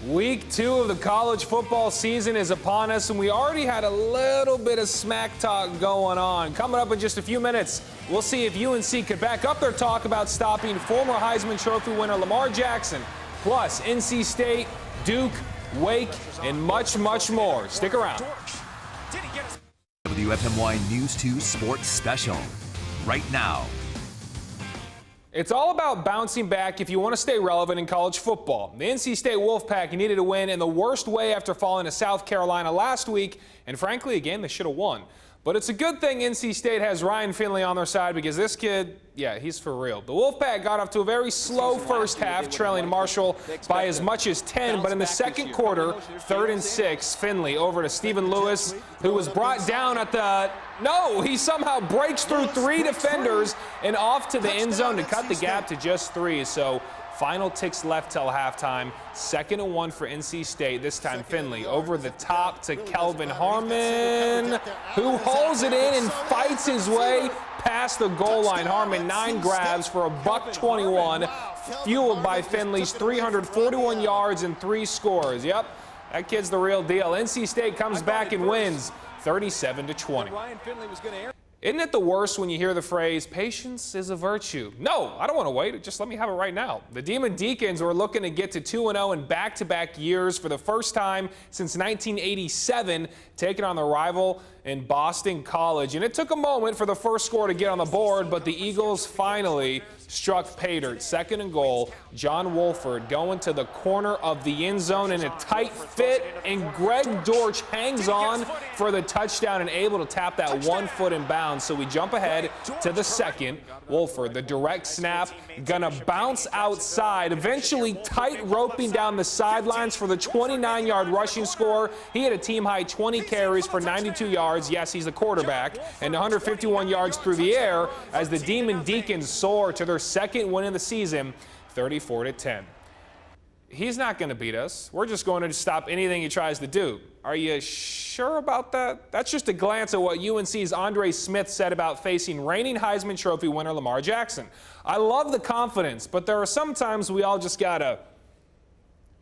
Week 2 of the college football season is upon us, and we already had a little bit of smack talk going on. Coming up in just a few minutes, we'll see if UNC could back up their talk about stopping former Heisman Trophy winner Lamar Jackson, plus NC State, Duke, Wake, and much, much more. Stick around. Wfmy News 2 Sports Special. Right now. It's all about bouncing back if you want to stay relevant in college football. The NC State Wolfpack needed a win in the worst way after falling to South Carolina last week, and frankly, again, they should have won. But it's a good thing NC State has Ryan Finley on their side because this kid, yeah, he's for real. The Wolfpack got off to a very slow first half, trailing Marshall by as much as 10, but in the second quarter, 3rd and 6, Finley over to Stephen Lewis, who was brought down at the... No, he somehow breaks through 3 defenders and off to the end zone to cut the gap to just 3. So final ticks left till halftime. 2nd and 1 for NC State. This time Finley over the top to Kelvin Harmon, who holds it in and fights his way past the goal line. Harmon 9 grabs for a $121, fueled by Finley's 341 yards and 3 scores. Yep, that kid's the real deal. NC State comes back and wins 37-20. Isn't it the worst when you hear the phrase, patience is a virtue? No, I don't want to wait. Just let me have it right now. The Demon Deacons were looking to get to 2-0 in back-to-back years for the first time since 1987, taking on the rival in Boston College. And it took a moment for the first score to get on the board, but the Eagles finally struck pay dirt. 2nd and goal, John Wolford going to the corner of the end zone in a tight fit, and Greg Dortch hangs on for the touchdown and able to tap that 1 foot in bounds. So we jump ahead to the second. Wolford, the direct snap, gonna bounce outside, eventually tight roping down the sidelines for the 29-yard rushing score. He had a team-high 20 carries for 92 yards. Yes, he's the quarterback, and 151 yards through the air as the Demon Deacons soar to their 2nd win of the season, 34-10. He's not going to beat us. We're just going to stop anything he tries to do. Are you sure about that? That's just a glance at what UNC's Andre Smith said about facing reigning Heisman Trophy winner Lamar Jackson. I love the confidence, but there are some times we all just got to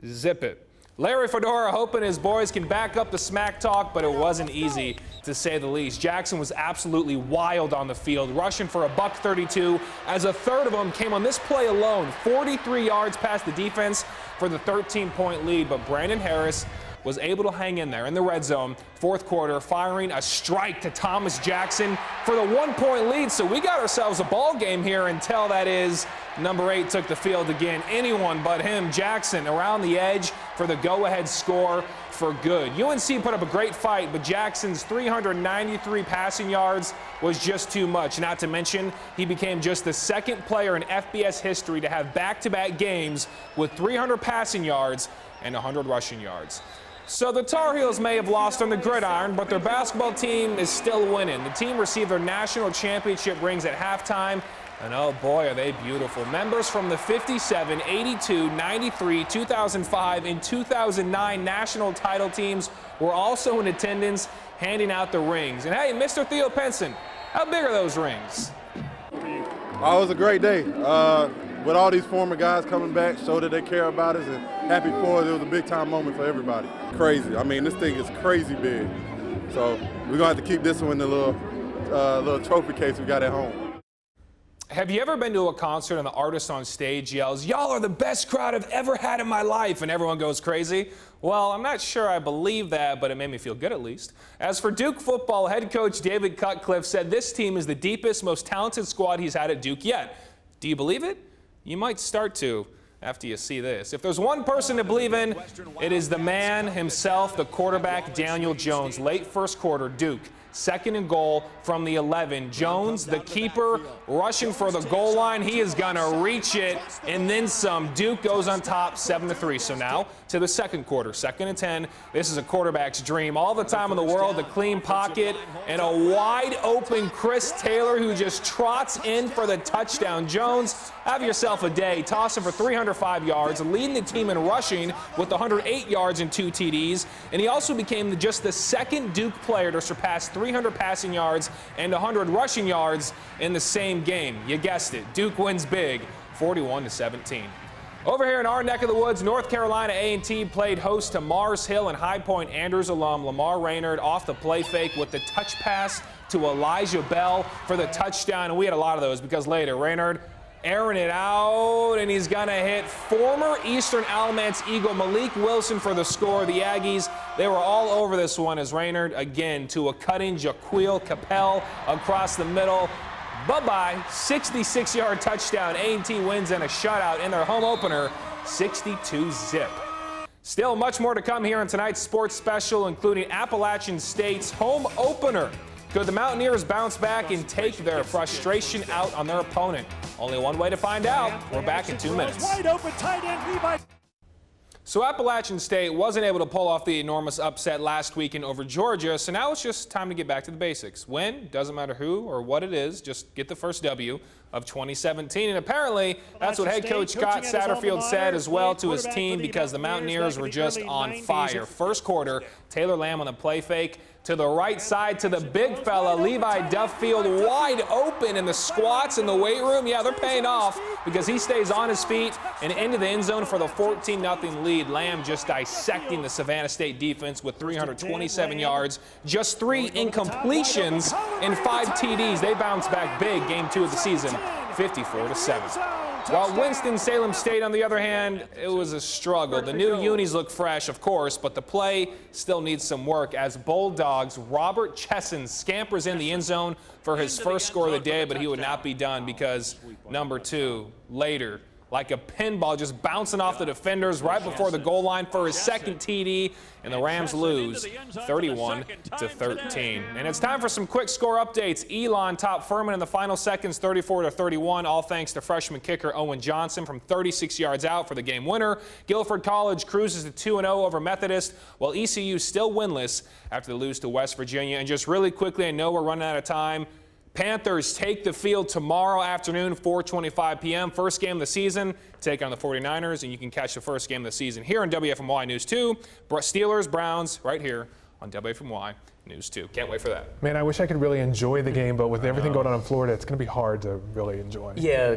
zip it. Larry Fedora hoping his boys can back up the smack talk, but it wasn't easy, to say the least. Jackson was absolutely wild on the field, rushing for a $132 as a third of them came on this play alone, 43 yards past the defense for the 13-point lead, but Brandon Harris was able to hang in there in the red zone, 4th quarter, firing a strike to Thomas Jackson for the 1-point lead. So we got ourselves a ball game here until, that is, number 8 took the field again. Anyone but him. Jackson around the edge for the go-ahead score for good. UNC put up a great fight, but Jackson's 393 passing yards was just too much. Not to mention, he became just the 2nd player in FBS history to have back-to-back games with 300 passing yards and 100 rushing yards. So the Tar Heels may have lost on the gridiron, but their basketball team is still winning. The team received their national championship rings at halftime, and oh boy, are they beautiful. Members from the 57, 82, 93, 2005, and 2009 national title teams were also in attendance, handing out the rings. And hey, Mr. Theo Penson, how big are those rings? Oh, it was a great day. With all these former guys coming back, show that they care about us, and happy for us. It was a big-time moment for everybody. Crazy. I mean, this thing is crazy big. So we're going to have to keep this one in the little trophy case we got at home. Have you ever been to a concert and the artist on stage yells, "Y'all are the best crowd I've ever had in my life," and everyone goes crazy? Well, I'm not sure I believe that, but it made me feel good at least. As for Duke football, head coach David Cutcliffe said this team is the deepest, most talented squad he's had at Duke yet. Do you believe it? You might start to after you see this. If there's one person to believe in, it is the man himself, the quarterback, Daniel Jones. Late first quarter, Duke, 2nd and goal from the 11. Jones, the keeper, rushing for the goal line. He is going to reach it and then some. Duke goes on top 7-3. So now to the 2nd quarter, 2nd and 10. This is a quarterback's dream. All the time in the world, a clean pocket and a wide open Chris Taylor who just trots in for the touchdown. Jones, have yourself a day. Tossing for 305 yards, leading the team in rushing with 108 yards and 2 TDs. And he also became just the 2nd Duke player to surpass 300 passing yards and 100 rushing yards in the same game. You guessed it. Duke wins big, 41-17. Over here in our neck of the woods, North Carolina A&T played host to Mars Hill and High Point Andrews alum Lamar Raynard off the play fake with the touch pass to Elijah Bell for the touchdown. And we had a lot of those because later Raynard airing it out, and he's going to hit former Eastern Alamance Eagle Malik Wilson for the score. The Aggies, they were all over this one as Raynard, again, to a cutting Jaquil Capel across the middle. Bye-bye, 66-yard touchdown. A&T wins in a shutout in their home opener, 62-zip. Still much more to come here on tonight's sports special, including Appalachian State's home opener. Could the Mountaineers bounce back and take their frustration out on their opponent? Only one way to find out. We're back in 2 minutes. Wide open tight end Levi. So Appalachian State wasn't able to pull off the enormous upset last weekend over Georgia, so now it's just time to get back to the basics. Win, doesn't matter who or what it is, just get the first W of 2017. And apparently that's what head coach Scott Satterfield said as well to his team, because the Mountaineers were just on fire. First quarter, Taylor Lamb on the play fake to the right side to the big fella, Levi Duffield, wide open in the squats in the weight room. Yeah, they're paying off because he stays on his feet and into the end zone for the 14-0 lead. Lamb just dissecting the Savannah State defense with 327 yards, just 3 incompletions and 5 TDs. They bounce back big, game 2 of the season, 54-7. While Winston-Salem State, on the other hand, it was a struggle. The new unis look fresh, of course, but the play still needs some work as Bulldogs' Robert Chesson scampers in the end zone for his first score of the day, but he would not be done because number 2 later, like a pinball, just bouncing off the defenders right before the goal line for his second TD, and the Rams lose 31-13. And it's time for some quick score updates. Elon topped Furman in the final seconds, 34-31, all thanks to freshman kicker Owen Johnson from 36 yards out for the game winner. Guilford College cruises to 2-0 over Methodist, while ECU still winless after they lose to West Virginia. And just really quickly, I know we're running out of time. Panthers take the field tomorrow afternoon, 4:25 p.m. First game of the season, take on the 49ers, and you can catch the first game of the season here on WFMY News 2. Steelers, Browns, right here on WFMY News 2. Can't wait for that. Man, I wish I could really enjoy the game, but with everything going on in Florida, it's going to be hard to really enjoy. Yeah.